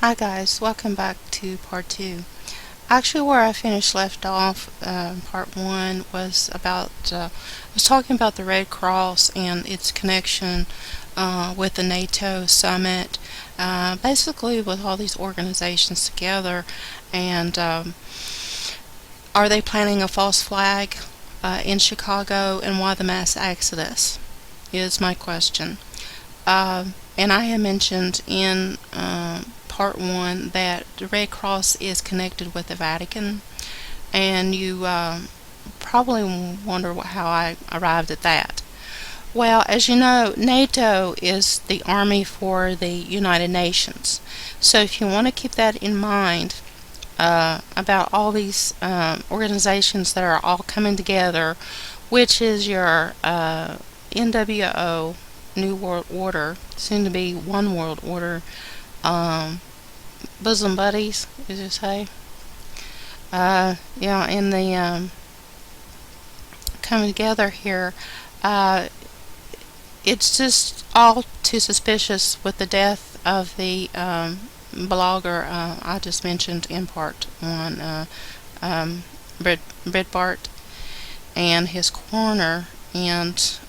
Hi guys, welcome back to part 2. Actually, where I left off, part 1 was about, I was talking about the Red Cross and its connection with the NATO Summit, basically with all these organizations together, and are they planning a false flag in Chicago, and why the mass exodus is my question. And I had mentioned in part 1 that the Red Cross is connected with the Vatican, and you probably wonder how I arrived at that. Well, as you know, NATO is the army for the United Nations. So if you want to keep that in mind about all these organizations that are all coming together, which is your NWO, New World Order, soon to be One World Order, bosom buddies, as you say. In the coming together here, it's just all too suspicious with the death of the blogger I just mentioned in part 1, Breitbart, and his corner, and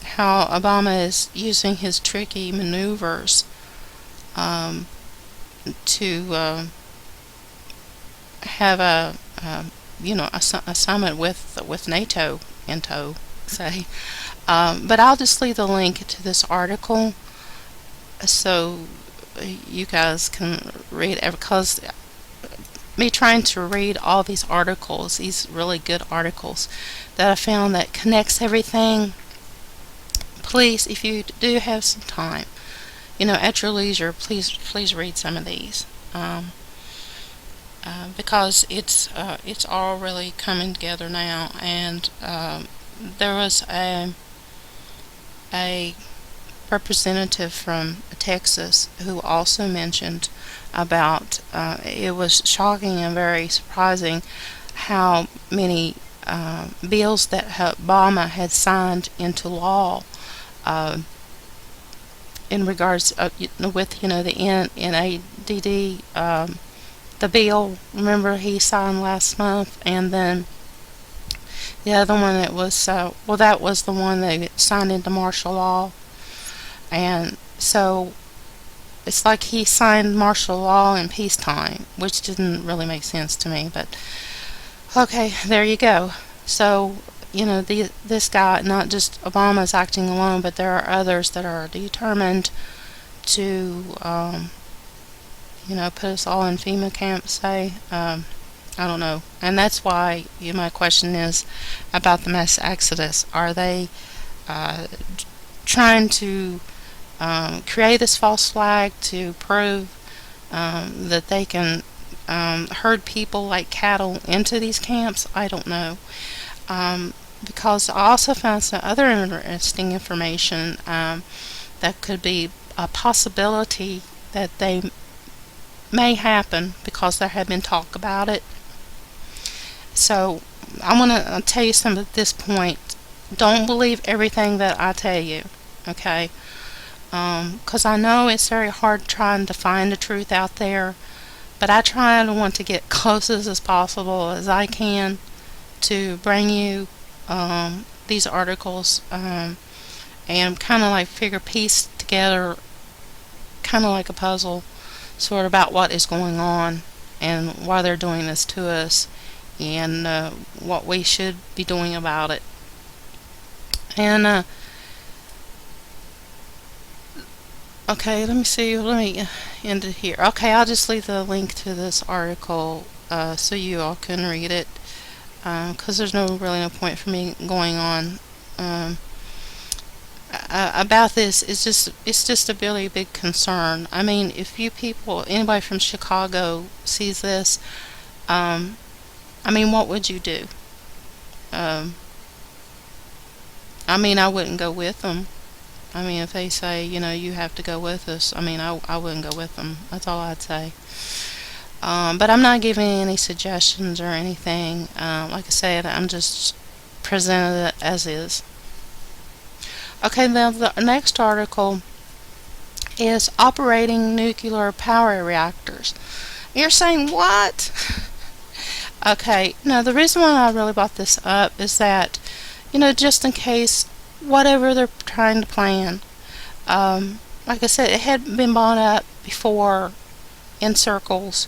how Obama is using his tricky maneuvers to have a summit with NATO in tow, say. But I'll just leave the link to this article so you guys can read it, because me trying to read all these articles, these really good articles that I found that connects everything. Please, if you do have some time, at your leisure, please read some of these, because it's all really coming together now. And there was a representative from Texas who also mentioned about it was shocking and very surprising how many bills that Obama had signed into law in regards with the NADD, the bill. Remember, he signed last month, and then the other one that was that was the one that signed into martial law. And so it's like he signed martial law in peacetime, which didn't really make sense to me. But okay, there you go. So this guy, not just Obama, is acting alone, but there are others that are determined to put us all in FEMA camps, say. I don't know. And that's why my question is about the mass exodus. Are they trying to create this false flag to prove that they can herd people like cattle into these camps? I don't know. Because I also found some other interesting information that could be a possibility that they may happen, because there have been talk about it. So I want to tell you something at this point. Don't believe everything that I tell you, okay? Because I know it's very hard trying to find the truth out there, but I try to want to get closest as possible as I can to bring you these articles, and kind of like piece together, kind of like a puzzle, sort of about what is going on and why they're doing this to us, and what we should be doing about it. And okay, let me see. Let me end it here. Okay, I'll just leave the link to this article so you all can read it, because there's really no point for me going on about this. It's just a really big concern. I mean, if anybody from Chicago sees this, I mean, what would you do? I mean, I wouldn't go with them. I mean, if they say, you have to go with us, I mean, I wouldn't go with them. That's all I'd say. But I'm not giving any suggestions or anything. Like I said, I'm just presenting it as is. Okay, now the next article is operating nuclear power reactors. You're saying, what? Okay, now the reason why I really brought this up is that, just in case, whatever they're trying to plan, like I said, it had been brought up before in circles,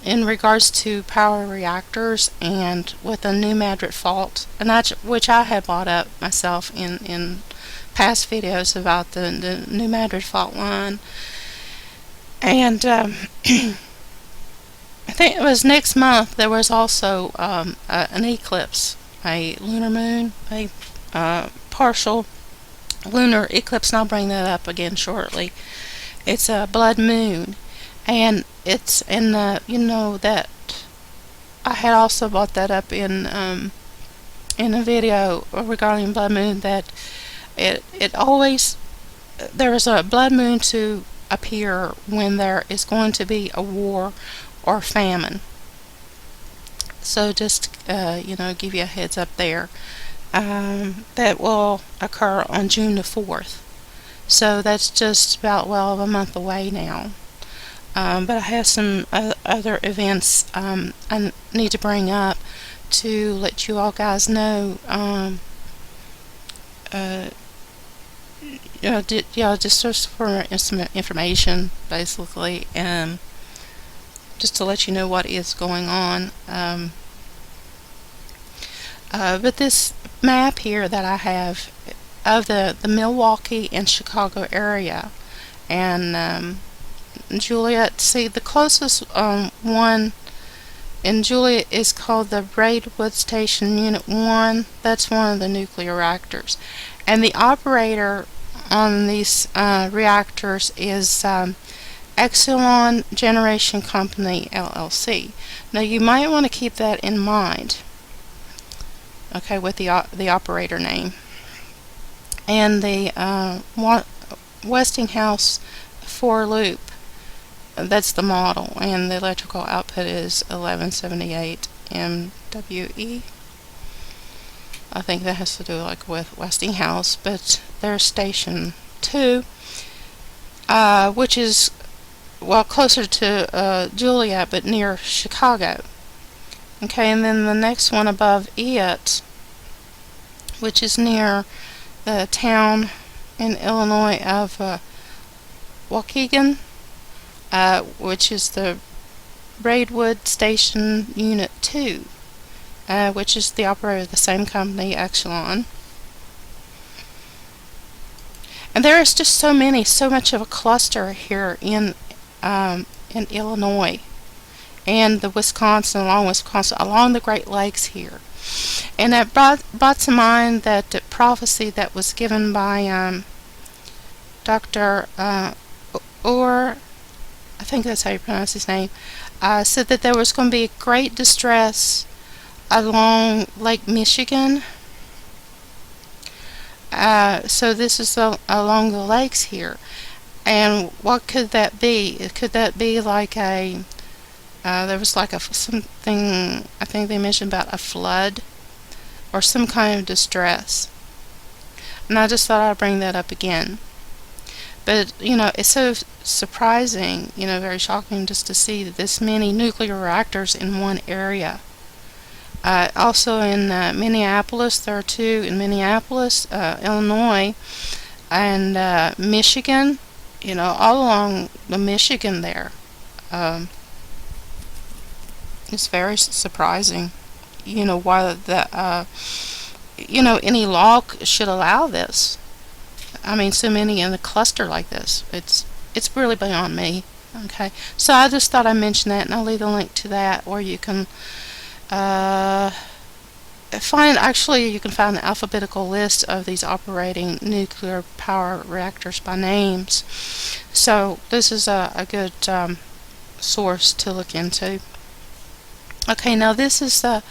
in regards to power reactors and with the New Madrid fault, and which I had brought up myself in past videos about the New Madrid fault line. And I think it was next month there was also an eclipse, a lunar moon, a partial lunar eclipse, and I'll bring that up again shortly. It's a blood moon, and it's in the, that I had also brought that up in a video regarding blood moon, that it always, there is a blood moon to appear when there is going to be a war or famine. So just give you a heads up there. That will occur on June the 4th. So that's just about, a month away now. But I have some other events I need to bring up to let you all guys know. Just for some information, basically, just to let you know what is going on. But this map here that I have of the Milwaukee and Chicago area, and Juliet, see, the closest one in Juliet is called the Braidwood Station Unit 1. That's one of the nuclear reactors, and the operator on these reactors is Exelon Generation Company, LLC. Now you might want to keep that in mind, okay, with the operator name. And the Westinghouse 4-loop, that's the model, and the electrical output is 1178 MWE. I think that has to do with Westinghouse, but there's Station 2, which is closer to Juliet, but near Chicago. Okay, and then the next one above it, which is near the town in Illinois of Waukegan, which is the Braidwood Station Unit 2, which is the operator of the same company, Exelon. And there is just so much of a cluster here in Illinois and the along the Great Lakes here. And that brought to mind that prophecy that was given by Dr. Orr, I think that's how you pronounce his name, said that there was going to be great distress along Lake Michigan. So this is along the lakes here. And what could that be? Could that be like there was something, I think they mentioned about a flood or some kind of distress. And I just thought I'd bring that up again. But, it's so surprising, very shocking just to see this many nuclear reactors in one area. Also in Minneapolis, there are two in Minneapolis, Illinois, and Michigan, all along the Michigan there. It's very surprising, why any law should allow this. I mean, so many in a cluster like this. It's really beyond me. Okay, so I just thought I'd mention that, and I'll leave a link to that, or you can find the alphabetical list of these operating nuclear power reactors by names. So this is a good source to look into. Okay, now this is the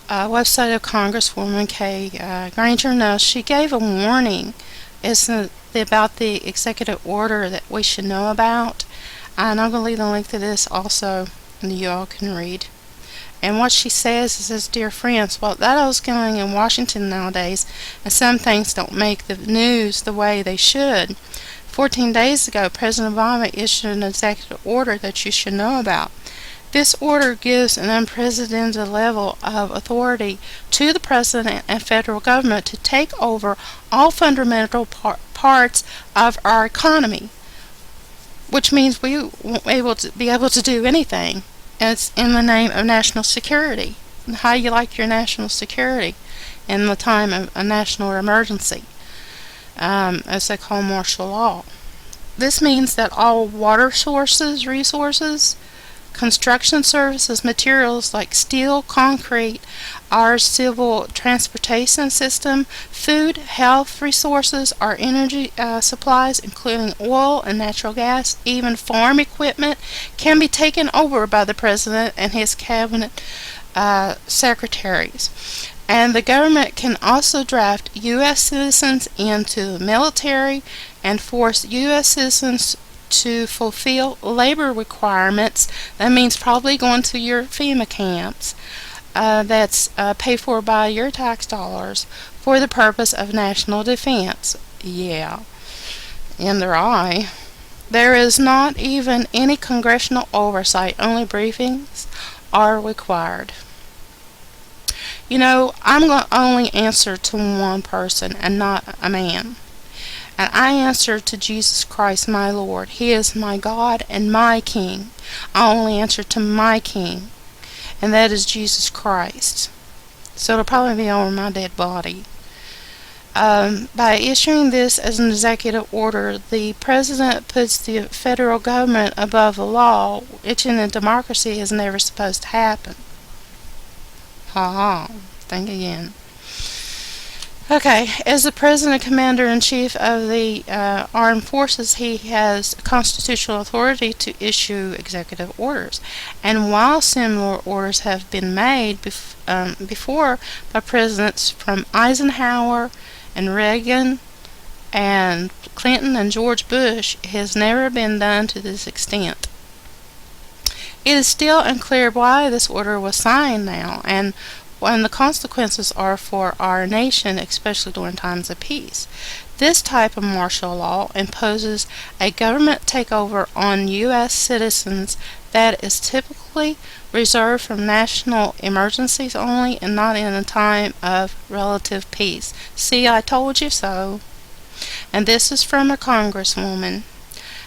website of Congresswoman Kay Granger. Now, she gave a warning about the executive order that we should know about, and I'm going to leave the link to this also, and you all can read. And what she says, dear friends, that is going in Washington nowadays, and some things don't make the news the way they should. 14 days ago, President Obama issued an executive order that you should know about. This order gives an unprecedented level of authority to the President and federal government to take over all fundamental parts of our economy, which means we won't be able to do anything. And it's in the name of national security. How you like your national security in the time of a national emergency, as they call martial law. This means that all water resources, construction services, materials like steel, concrete, our civil transportation system, food, health resources, our energy supplies, including oil and natural gas, even farm equipment, can be taken over by the President and his cabinet secretaries. And the government can also draft U.S. citizens into the military and force U.S. citizens to fulfill labor requirements. That means probably going to your FEMA camps that's paid for by your tax dollars for the purpose of national defense. Yeah, in their eye. There is not even any congressional oversight. Only briefings are required. You know, I'm going to only answer to one person and not a man. And I answer to Jesus Christ, my Lord. He is my God and my King. I only answer to my King, and that is Jesus Christ. So it'll probably be over my dead body. By issuing this as an executive order, the President puts the federal government above the law, which in a democracy is never supposed to happen. Ha ha. Think again. Okay, as the President Commander-in-Chief of the Armed Forces, he has constitutional authority to issue executive orders. And while similar orders have been made before by presidents from Eisenhower and Reagan and Clinton and George Bush, it has never been done to this extent. It is still unclear why this order was signed now, and the consequences are for our nation, especially during times of peace. This type of martial law imposes a government takeover on U.S. citizens that is typically reserved for national emergencies only and not in a time of relative peace. See, I told you so. And this is from a congresswoman.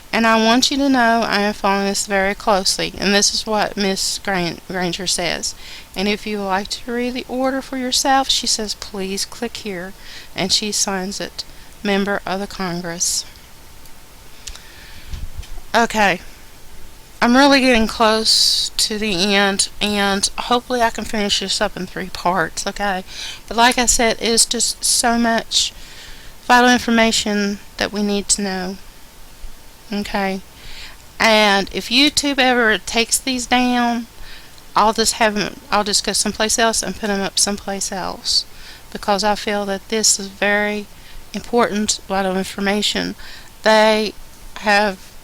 And I want you to know I am following this very closely. And this is what Miss Granger says. And if you would like to read the order for yourself, she says, please click here. And she signs it. Member of the Congress. Okay. I'm really getting close to the end. And hopefully I can finish this up in 3 parts. Okay. But like I said, it's just so much vital information that we need to know. Okay, and if YouTube ever takes these down, I'll just go someplace else and put them up someplace else, because I feel that this is very important, vital information. They have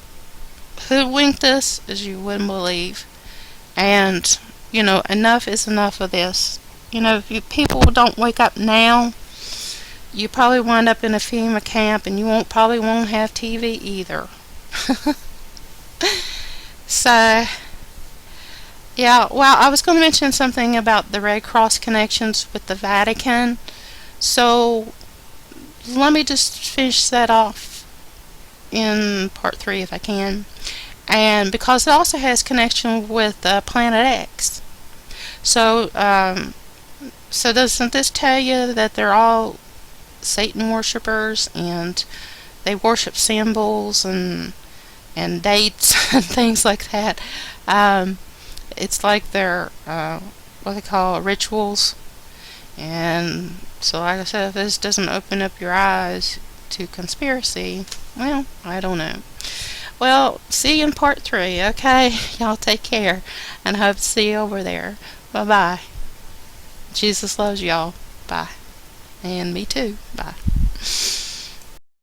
hoodwinked us as you wouldn't believe, and you know, enough is enough of this. You know, if people don't wake up now, you probably wind up in a FEMA camp, and you probably won't have TV either. So, yeah, well, I was going to mention something about the Red Cross connections with the Vatican. So, let me just finish that off in part 3 if I can. And because it also has connection with Planet X. So, so doesn't this tell you that they're all Satan worshippers and they worship symbols and dates and things like that? It's like their what they call rituals. And so, like I said, if this doesn't open up your eyes to conspiracy, well, I don't know. Well, see you in part 3, okay? Y'all take care, and I hope to see you over there. Bye-bye. Jesus loves y'all. Bye. And me too. Bye.